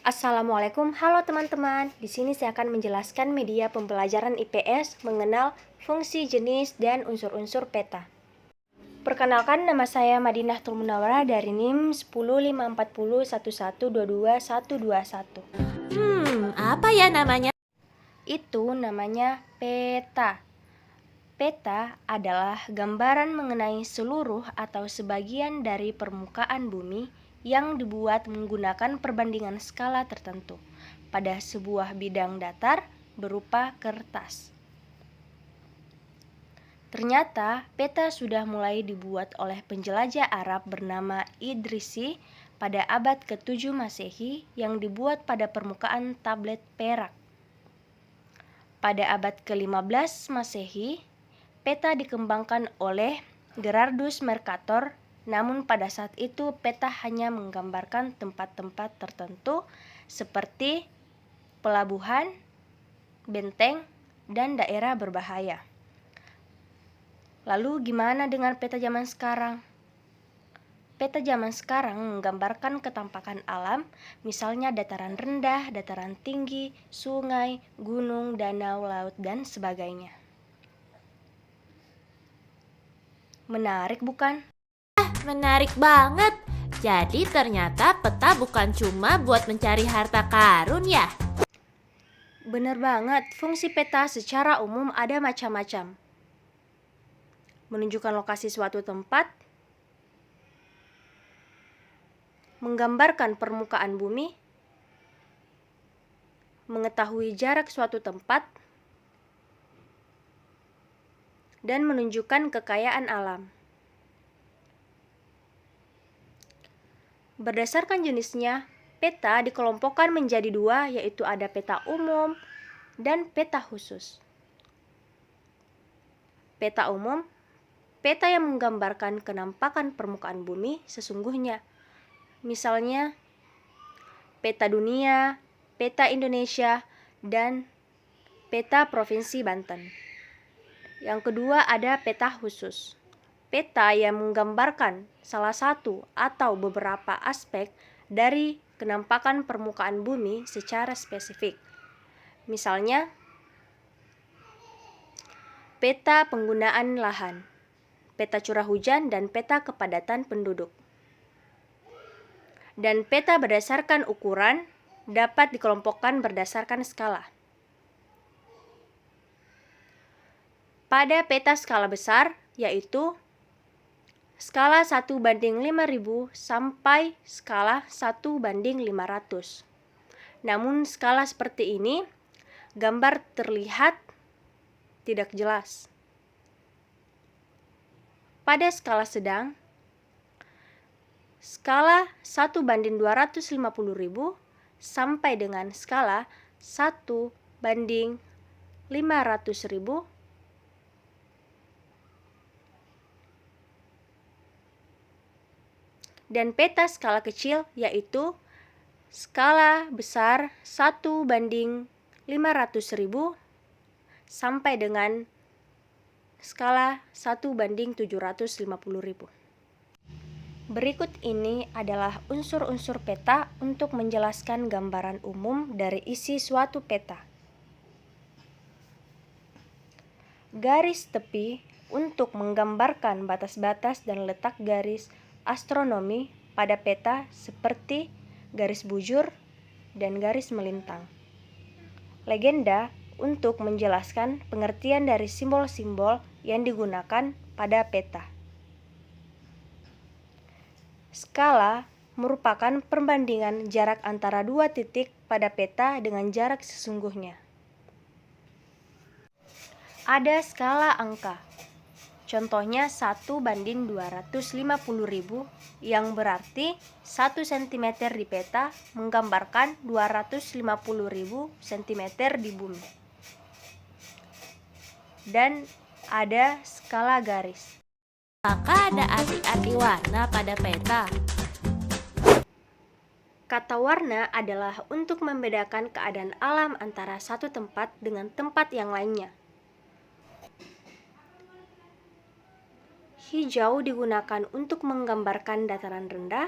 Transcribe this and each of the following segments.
Assalamualaikum, halo teman-teman. Di sini saya akan menjelaskan media pembelajaran IPS mengenal fungsi, jenis, dan unsur-unsur peta. Perkenalkan, nama saya Madinah Tulmunawara dari NIM 10540112221. Apa ya namanya? Itu namanya peta. Peta adalah gambaran mengenai seluruh atau sebagian dari permukaan bumi yang dibuat menggunakan perbandingan skala tertentu pada sebuah bidang datar berupa kertas. Ternyata peta sudah mulai dibuat oleh penjelajah Arab bernama Idrisi pada abad ke-7 Masehi yang dibuat pada permukaan tablet perak. Pada abad ke-15 Masehi, peta dikembangkan oleh Gerardus Mercator, namun pada saat itu peta hanya menggambarkan tempat-tempat tertentu seperti pelabuhan, benteng, dan daerah berbahaya. Lalu gimana dengan peta zaman sekarang? Peta zaman sekarang menggambarkan ketampakan alam, misalnya dataran rendah, dataran tinggi, sungai, gunung, danau, laut, dan sebagainya. Menarik bukan? Menarik banget. Jadi ternyata peta bukan cuma buat mencari harta karun ya? Bener banget, fungsi peta secara umum ada macam-macam. Menunjukkan lokasi suatu tempat, menggambarkan permukaan bumi, mengetahui jarak suatu tempat, dan menunjukkan kekayaan alam. Berdasarkan jenisnya, peta dikelompokkan menjadi dua, yaitu ada peta umum dan peta khusus. Peta umum, peta yang menggambarkan kenampakan permukaan bumi sesungguhnya. Misalnya, peta dunia, peta Indonesia, dan peta Provinsi Banten. Yang kedua ada peta khusus. Peta yang menggambarkan salah satu atau beberapa aspek dari kenampakan permukaan bumi secara spesifik. Misalnya, peta penggunaan lahan, peta curah hujan, dan peta kepadatan penduduk. Dan peta berdasarkan ukuran dapat dikelompokkan berdasarkan skala. Pada peta skala besar, yaitu skala 1:5000 sampai skala 1:500. Namun skala seperti ini, gambar terlihat tidak jelas. Pada skala sedang, skala 1:250.000 sampai dengan skala 1:500.000, dan peta skala kecil yaitu skala besar 1:500.000 sampai dengan skala 1:750.000. Berikut ini adalah unsur-unsur peta untuk menjelaskan gambaran umum dari isi suatu peta. Garis tepi untuk menggambarkan batas-batas dan letak garis astronomi pada peta seperti garis bujur dan garis melintang. Legenda untuk menjelaskan pengertian dari simbol-simbol yang digunakan pada peta. Skala merupakan perbandingan jarak antara dua titik pada peta dengan jarak sesungguhnya. Ada skala angka. Contohnya 1:250.000 yang berarti 1 cm di peta menggambarkan 250.000 cm di bumi. Dan ada skala garis. Apakah ada arti-arti warna pada peta? Kata warna adalah untuk membedakan keadaan alam antara satu tempat dengan tempat yang lainnya. Hijau digunakan untuk menggambarkan dataran rendah,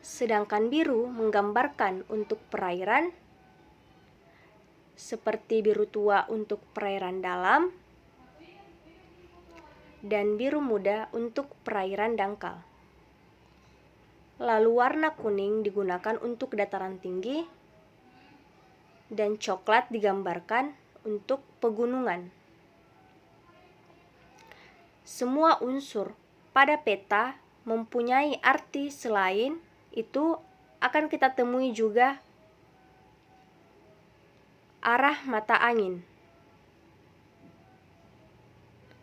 sedangkan biru menggambarkan untuk perairan, seperti biru tua untuk perairan dalam, dan biru muda untuk perairan dangkal. Lalu warna kuning digunakan untuk dataran tinggi, dan coklat digambarkan untuk pegunungan. Semua unsur pada peta mempunyai arti selain itu akan kita temui juga arah mata angin.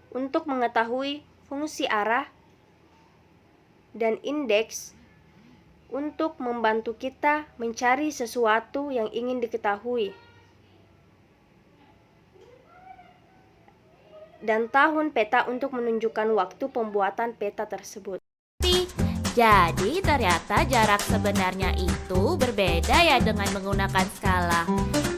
Untuk mengetahui fungsi arah dan indeks untuk membantu kita mencari sesuatu yang ingin diketahui. Dan tahun peta untuk menunjukkan waktu pembuatan peta tersebut. Jadi ternyata jarak sebenarnya itu berbeda ya dengan menggunakan skala.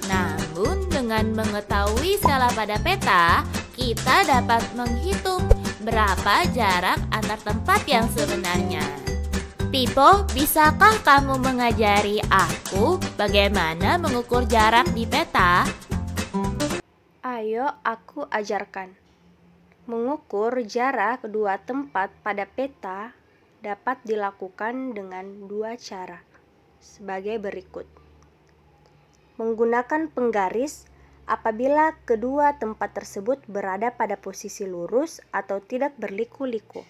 Namun dengan mengetahui skala pada peta, kita dapat menghitung berapa jarak antar tempat yang sebenarnya. Pipo, bisakah kamu mengajari aku bagaimana mengukur jarak di peta? Ayo aku ajarkan. Mengukur jarak dua tempat pada peta dapat dilakukan dengan dua cara, sebagai berikut. Menggunakan penggaris apabila kedua tempat tersebut berada pada posisi lurus atau tidak berliku-liku.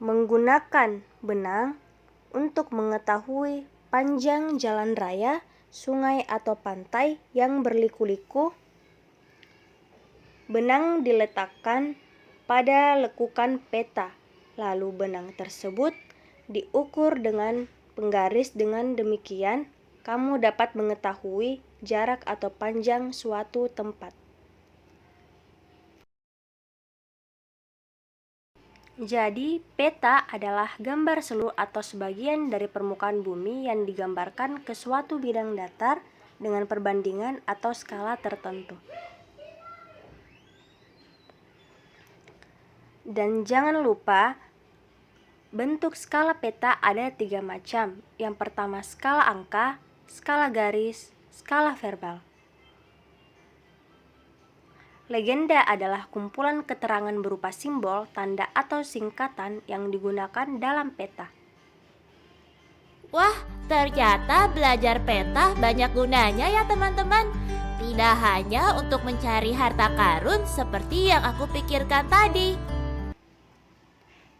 Menggunakan benang untuk mengetahui panjang jalan raya, sungai atau pantai yang berliku-liku. Benang diletakkan pada lekukan peta, lalu benang tersebut diukur dengan penggaris. Dengan demikian, kamu dapat mengetahui jarak atau panjang suatu tempat. Jadi, peta adalah gambar seluruh atau sebagian dari permukaan bumi yang digambarkan ke suatu bidang datar dengan perbandingan atau skala tertentu. Dan jangan lupa, bentuk skala peta ada 3 macam. Yang pertama skala angka, skala garis, skala verbal. Legenda adalah kumpulan keterangan berupa simbol, tanda, atau singkatan yang digunakan dalam peta. Wah, ternyata belajar peta banyak gunanya ya teman-teman. Tidak hanya untuk mencari harta karun seperti yang aku pikirkan tadi.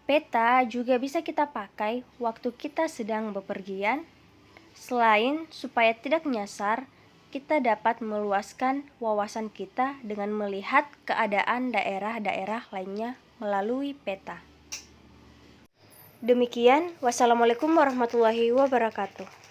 Peta juga bisa kita pakai waktu kita sedang bepergian. Selain supaya tidak nyasar, kita dapat meluaskan wawasan kita dengan melihat keadaan daerah-daerah lainnya melalui peta. Demikian, wassalamualaikum warahmatullahi wabarakatuh.